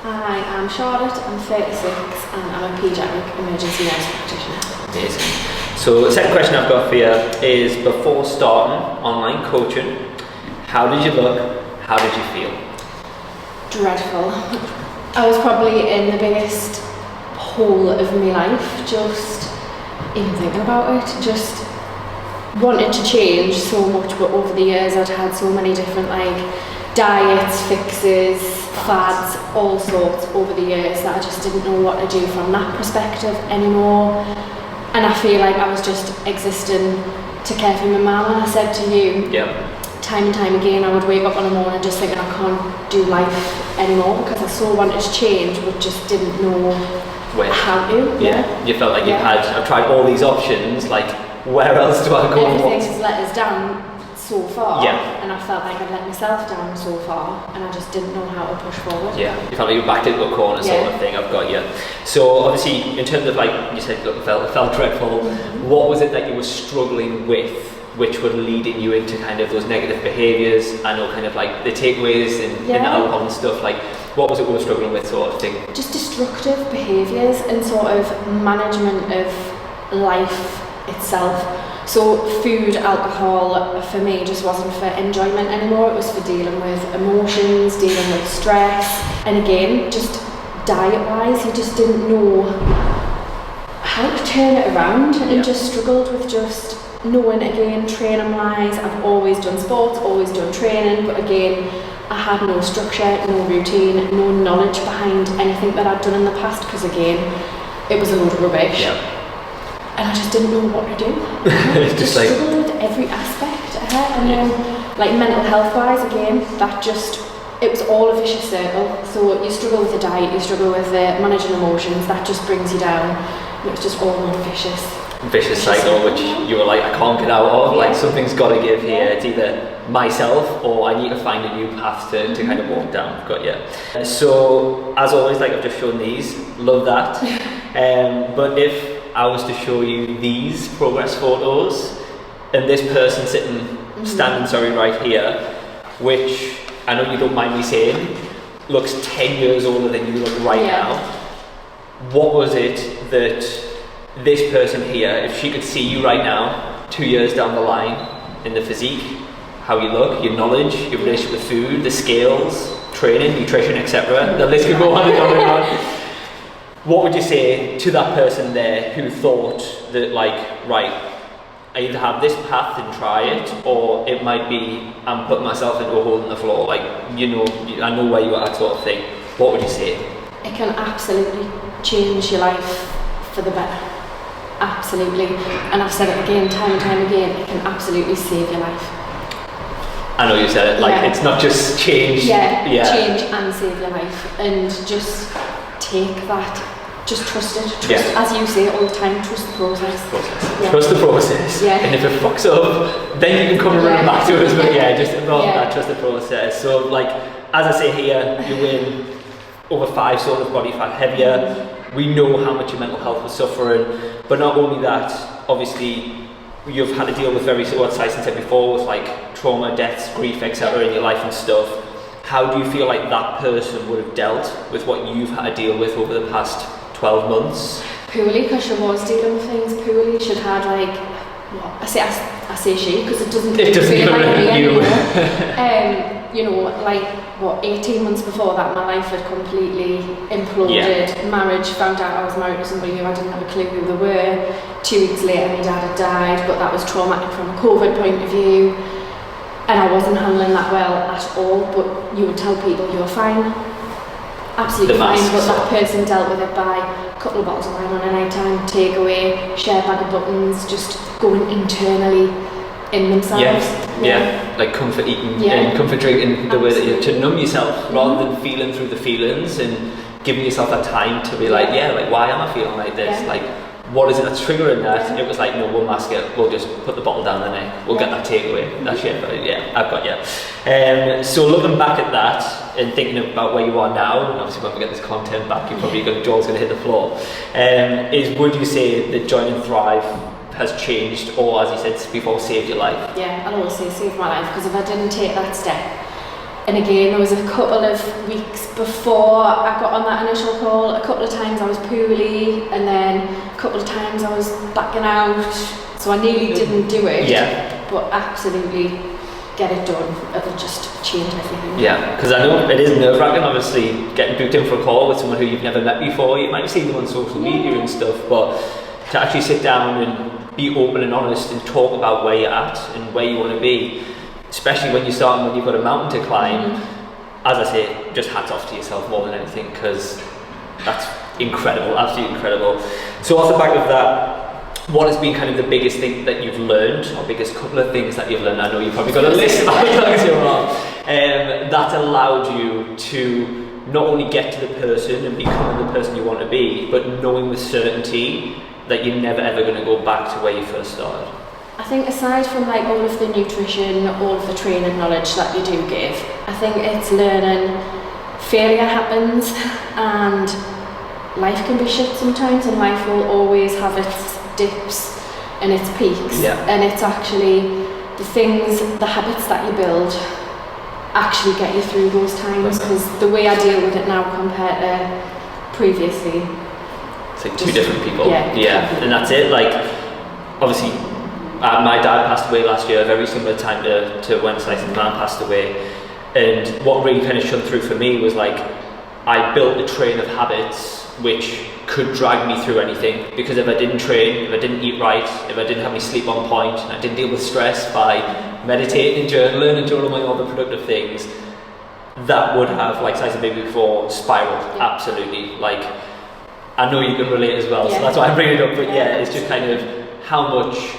I am Charlotte, I'm 36 and I'm a paediatric emergency nurse practitioner. Amazing. So the second question I've got for you is, before starting online coaching, how did you look? How did you feel? Dreadful. I was probably in the biggest hole of my life, just even thinking about it, just wanted to change so much, but over the years I'd had so many different diets, fixes, fads, all sorts over the years that I just didn't know what to do from that perspective anymore. And I feel like I was just existing to care for my mum. And I said to you, time and time again, I would wake up in the morning just thinking I can't do life anymore because I so wanted to change but just didn't know how to. You felt like I've tried all these options, where else do I go? Everything has let us down so far, and I felt like I'd let myself down so far, and I just didn't know how to push forward. You felt like you were backed into a corner sort of thing. I've got you. So obviously, in terms of you said, look, it felt dreadful. What was it that you were struggling with, which were leading you into kind of those negative behaviours? I know kind of the takeaways and the alcohol and stuff. What was it we were struggling with, sort of thing? Just destructive behaviours and sort of management of life itself. So food, alcohol, for me just wasn't for enjoyment anymore, it was for dealing with emotions, dealing with stress, and again, just diet-wise, you just didn't know how to turn it around, and just struggled with just knowing, again, training-wise, I've always done sports, always done training, but again, I had no structure, no routine, no knowledge behind anything that I'd done in the past, because again, it was a load of rubbish. And I just didn't know what to do. I just struggled with every aspect. And then, mental health wise, again, it was all a vicious circle. So you struggle with the diet, you struggle with managing emotions, that just brings you down. And it was just all one vicious cycle, which you were I can't get out of. Something's got to give here. It's either myself or I need to find a new path to kind of walk down. Got you. So as always, I've just shown these, love that. But if I was to show you these progress photos and this person standing right here, which I know you don't mind me saying looks 10 years older than you look right now, what was it that this person here, if she could see you right now 2 years down the line, in the physique, how you look, your knowledge, your relationship with food, the scales, training, nutrition, etc., the list could go on and on and on. What would you say to that person there who thought that right, I either have this path and try it, or it might be I'm putting myself into a hole in the floor, I know where you are, sort of thing. What would you say? It can absolutely change your life for the better. Absolutely. And I've said it again, time and time again, it can absolutely save your life. I know you said it, it's not just change. Change and save your life. And just take that, just trust it, as you say all the time, trust the process. Trust the process, and if it fucks up, then you can come and run back to us, but just involve that, trust the process. So as I say here, you win over 5 stone of body fat heavier. We know how much your mental health was suffering, but not only that, obviously you've had to deal with what Tyson said before, with trauma, deaths, grief, etc. in your life and stuff. How do you feel like that person would have dealt with what you've had to deal with over the past 12 months? Poorly, because she was dealing with things poorly. She'd had I say she, because it doesn't feel like me anymore. 18 months before that, my life had completely imploded. Marriage, found out I was married to somebody who I didn't have a clue who they were. 2 weeks later, my dad had died, but that was traumatic from a COVID point of view. And I wasn't handling that well at all, but you would tell people you're fine, absolutely fine, but that person dealt with it by a couple of bottles of wine on a night time, takeaway, share bag of buttons, just going internally in themselves. Comfort eating and comfort drinking, the way that to numb yourself rather than feeling through the feelings and giving yourself that time to be why am I feeling like this? What is it that's triggering that? It was no, we'll mask it, we'll just put the bottle down the neck, we'll get that takeaway, that shit, but I've got you. So looking back at that and thinking about where you are now, and obviously when we get this content back, Joel's going to hit the floor, would you say that Join and Thrive has changed, or as you said before, saved your life? I'll always say saved my life, because if I didn't take that step, And again, there was a couple of weeks before I got on that initial call, a couple of times I was poorly, and then a couple of times I was backing out, so I nearly didn't do it. But absolutely get it done, it'll just change everything. Yeah, because I know it is nerve-wracking, obviously, getting booked in for a call with someone who you've never met before. You might see them on social media and stuff, but to actually sit down and be open and honest and talk about where you're at and where you want to be, especially when you're starting, when you've got a mountain to climb, as I say, just hats off to yourself more than anything, because that's incredible, absolutely incredible. So off the back of that, what has been kind of the biggest thing that you've learned, or biggest couple of things that you've learned? I know you've probably got a list of things you're on, that allowed you to not only get to the person and becoming the person you want to be, but knowing with certainty that you're never ever going to go back to where you first started. I think aside from like all of the nutrition, all of the training knowledge that you do give, I think it's learning failure happens and life can be shit sometimes, and life will always have its dips and its peaks, and it's actually the things, the habits that you build actually get you through those times, because the way I deal with it now compared to previously, it's like two different people. And that's it. Like, obviously my dad passed away last year, a very similar time to when Slice's mum passed away, and what really kind of shone through for me was like I built a train of habits which could drag me through anything, because if I didn't train, if I didn't eat right, if I didn't have my sleep on point, and I didn't deal with stress by meditating and journaling and doing all my other productive things, that would have, like I said maybe before, spiraled. Absolutely. Like, I know you can relate as well, so that's why I'm bringing it up, but it's just kind of how much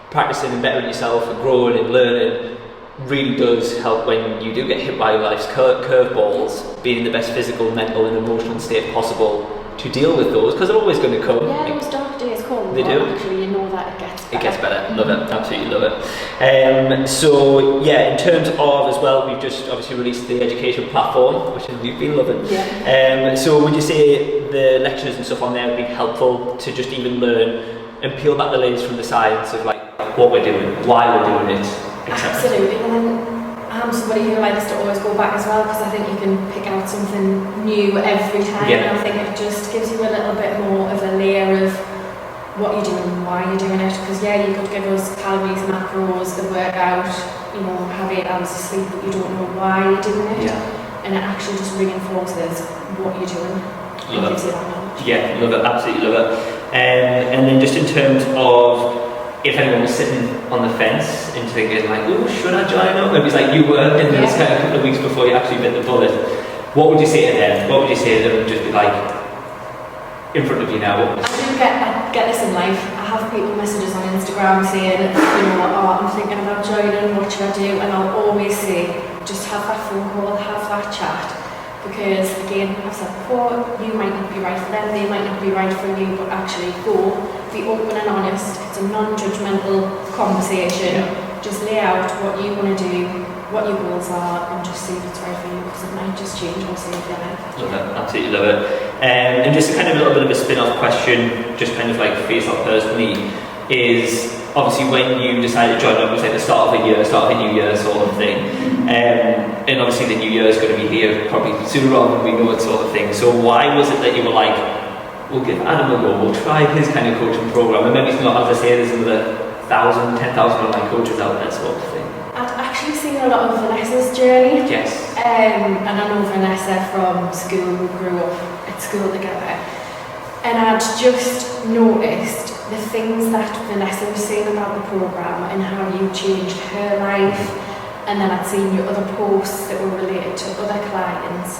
practicing and bettering yourself and growing and learning really does help when you do get hit by life's curveballs, being in the best physical, mental and emotional state possible to deal with those, because they're always going to come. Those dark days come. They do. Actually, you know that it gets better. It gets better. Love it. Absolutely love it. So in terms of as well, we've just obviously released the education platform, which you've been loving. So would you say the lectures and stuff on there have been helpful to just even learn and peel back the layers from the science of like what we're doing, why we're doing it, etc.? Absolutely. And then I'm somebody who likes to always go back as well, because I think you can pick out something new every time, and I think it just gives you a little bit more of a layer of what you're doing and why you're doing it, because you could give us calories, macros, the workout, have 8 hours of sleep, but you don't know why you're doing it, and it actually just reinforces what you're doing. Love gives you that knowledge. Love it, absolutely love it. And then just in terms of if anyone was sitting on the fence and thinking like, oh, should I join up? Maybe it's like you were in this kind of couple of weeks before you actually bit the bullet. What would you say to them? What would you say to them? Just be like, in front of you now. I do get this in life. I have people messages on Instagram saying, I'm thinking about joining, what should I do? And I'll always say, just have that phone call, have that chat. Because again, I've said before, you might not be right for them, they might not be right for you, but actually go, be open and honest. It's a non-judgmental conversation. Just lay out what you want to do, what your goals are, and just see if it's right for you, because it might just change or save your life. Love it, absolutely love it. And just kind of a little bit of a spin-off question, just kind of like for yourself personally, is obviously when you decided to join up, it was like the start of a year, start of a new year sort of thing. And obviously the new year is going to be here probably sooner rather than we know it sort of thing. So why was it that you were like, we'll give Adam a go, we'll try his kind of coaching program? And maybe it's not, as I say, there's another 1,000, 10,000 online coaches out there sort of thing. I'd actually seen a lot of Vanessa's journey. Yes. And I know Vanessa from school, we grew up at school together. And I'd just noticed the things that Vanessa was saying about the program and how you changed her life. And then I'd seen your other posts that were related to other clients,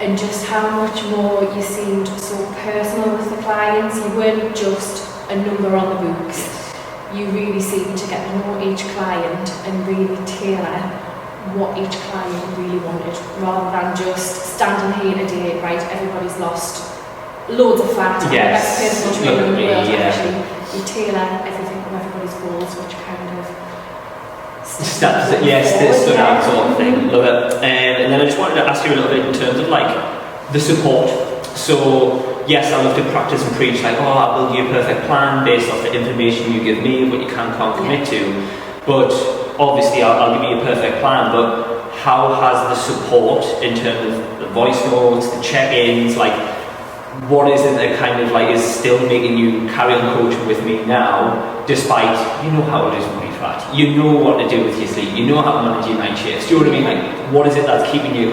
and just how much more you seemed so personal with the clients. You weren't just a number on the books. You really seemed to get to know each client and really tailor what each client really wanted, rather than just standing here today, right, everybody's lost loads of fat, yes. Best personal trainer in the world. Actually, you tailor everything to everybody's goals, which kind of stood out sort of thing. Love it. And then I just wanted to ask you a little bit in terms of like the support. So yes, I love to practice and preach like, I'll build you a perfect plan based off the information you give me, what you can't commit to. But obviously I'll give you a perfect plan, but how has the support in terms of the voice notes, the check-ins, like, what is it that kind of like is still making you carry on coaching with me now, despite you know how it is body fat, you know what to do with your sleep, you know how to manage your night shifts. Do you know what I mean? Like, what is it that's keeping you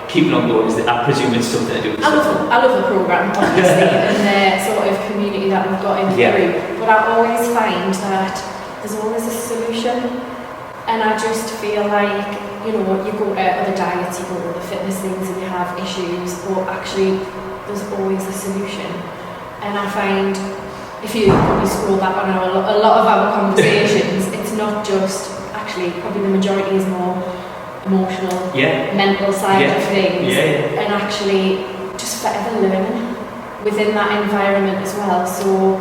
keeping on going? Is it, I presume it's something to do with I love the programme, obviously, and the sort of community that we've got in the group. But I always find that there's always a solution, and I just feel like, you know, you go to other diets, you go to other fitness things, and you have issues, but actually there's always a solution. And I find, if you probably scroll back on a lot of our conversations, it's not just, actually probably the majority is more emotional, mental side of things, and actually just forever learning within that environment as well. So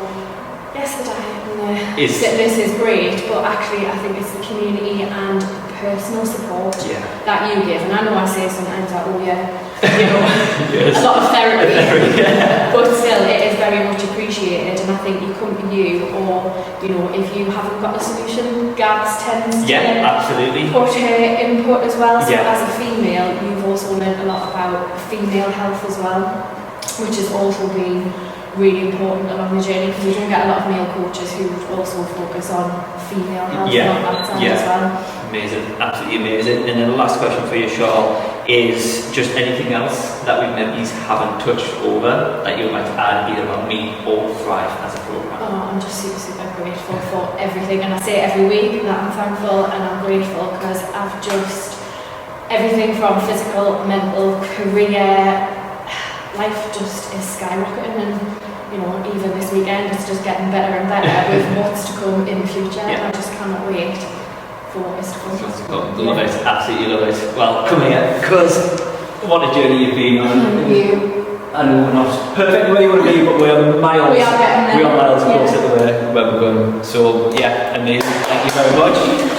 yes, the diet and the fitness is great, but actually I think it's the community and personal support that you give. And I know I say sometimes that, you know, a lot of therapy, but still it is very much appreciated. And I think you come to you, or you know, if you haven't got a solution, Gabs tends to absolutely put her input as well. So as a female, you've also learned a lot about female health as well, which has also been really important along the journey, because we don't get a lot of male coaches who also focus on female health on that side as well. Amazing, absolutely amazing. And then the last question for you, Charles, is just anything else that we maybe haven't touched over that you would like to add, either about me or Thrive as a program? I'm just super grateful for everything, and I say every week that I'm thankful and I'm grateful, because I've just, everything from physical, mental, career, life just is skyrocketing, and you know, even this weekend it's just getting better and better with what's to come in the future. And I just cannot wait for what is to come. Love it, absolutely love it. Well, come here, because what a journey you've been on. Thank you. I know we're not perfect where you want to be, but we're miles. We are miles closer to where we're going. So yeah, amazing. Thank you very much.